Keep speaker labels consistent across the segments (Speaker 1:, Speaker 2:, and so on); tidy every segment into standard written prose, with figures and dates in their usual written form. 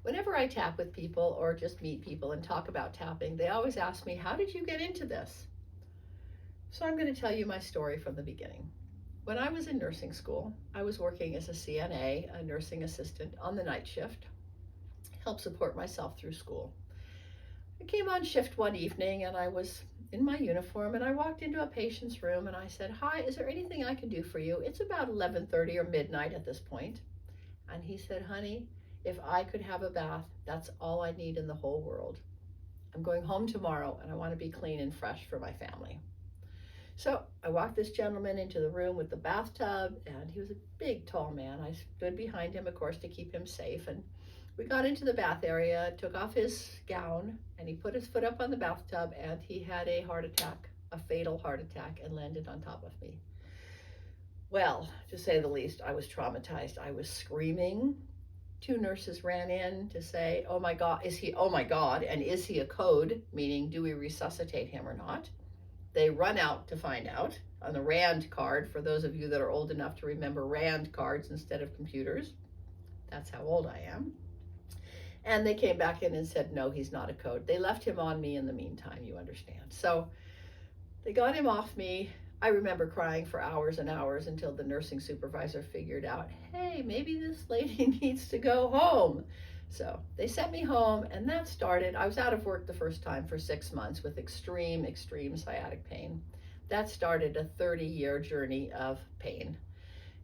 Speaker 1: Whenever I tap with people or just meet people and talk about tapping, they always ask me, how did you get into this? So I'm going to tell you my story from the beginning. When I was in nursing school, I was working as a CNA, a nursing assistant, on the night shift, help support myself through school. I came on shift one evening and I was in my uniform and I walked into a patient's room and I said, hi, is there anything I can do for you? It's about 11:30 or midnight at this point. And he said, honey, if I could have a bath, that's all I need in the whole world. I'm going home tomorrow and I want to be clean and fresh for my family. So I walked this gentleman into the room with the bathtub, and he was a big, tall man. I stood behind him, of course, to keep him safe. And we got into the bath area, took off his gown, and he put his foot up on the bathtub, and he had a heart attack, a fatal heart attack, and landed on top of me. Well, to say the least, I was traumatized. I was screaming. Two nurses ran in to say, oh my God, and is he a code? Meaning, do we resuscitate him or not? They run out to find out on the RAND card, for those of you that are old enough to remember RAND cards instead of computers. That's how old I am. And they came back in and said, no, he's not a code. They left him on me in the meantime, you understand. So they got him off me. I remember crying for hours and hours until the nursing supervisor figured out, hey, maybe this lady needs to go home. So they sent me home, and that started, I was out of work the first time for 6 months with extreme, extreme sciatic pain. That started a 30-year journey of pain.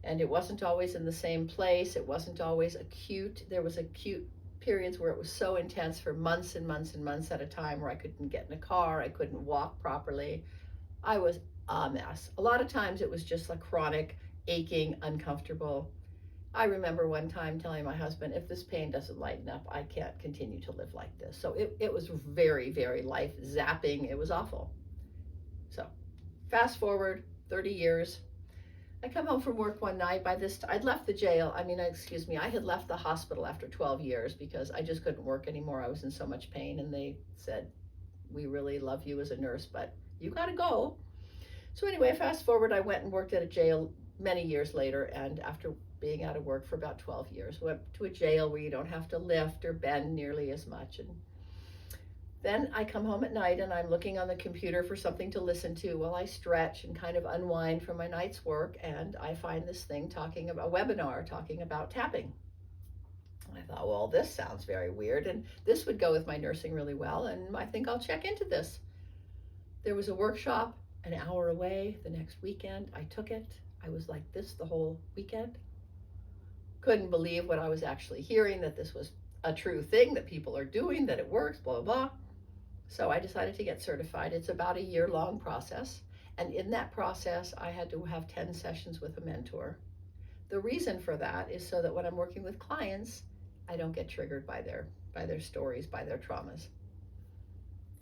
Speaker 1: And it wasn't always in the same place. It wasn't always acute. There was acute periods where it was so intense for months and months and months at a time where I couldn't get in a car, I couldn't walk properly. I was a mess. A lot of times it was just like chronic, aching, uncomfortable. I remember one time telling my husband, if this pain doesn't lighten up, I can't continue to live like this. So it was very, very life zapping. It was awful. So fast forward 30 years. I come home from work one night. By this, I'd left the jail. I had left the hospital after 12 years because I just couldn't work anymore. I was in so much pain, and they said, we really love you as a nurse, but you got to go. So anyway, fast forward, I went and worked at a jail many years later, and after being out of work for about 12 years, went to a jail where you don't have to lift or bend nearly as much. And then I come home at night and I'm looking on the computer for something to listen to while I stretch and kind of unwind from my night's work, and I find this thing talking about, a webinar talking about tapping. And I thought, well, this sounds very weird, and this would go with my nursing really well, and I think I'll check into this. There was a workshop an hour away the next weekend. I took it. I was like this the whole weekend. Couldn't believe what I was actually hearing, that this was a true thing that people are doing, that it works, blah, blah, blah. So I decided to get certified. It's about a year-long process. And in that process, I had to have 10 sessions with a mentor. The reason for that is so that when I'm working with clients, I don't get triggered by their stories, by their traumas.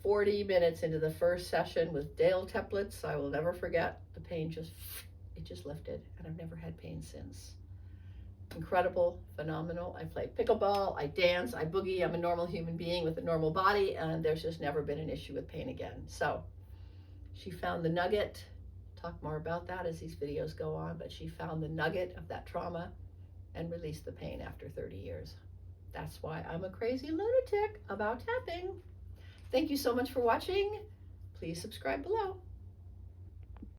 Speaker 1: 40 minutes into the first session with Dale templates, I will never forget, the pain just lifted, and I've never had pain since. Incredible, phenomenal. I play pickleball, I dance, I boogie. I'm a normal human being with a normal body, and there's just never been an issue with pain again. So she found the nugget. Talk more about that as these videos go on, but she found the nugget of that trauma and released the pain after 30 years. That's why I'm a crazy lunatic about tapping. Thank you so much for watching. Please subscribe below.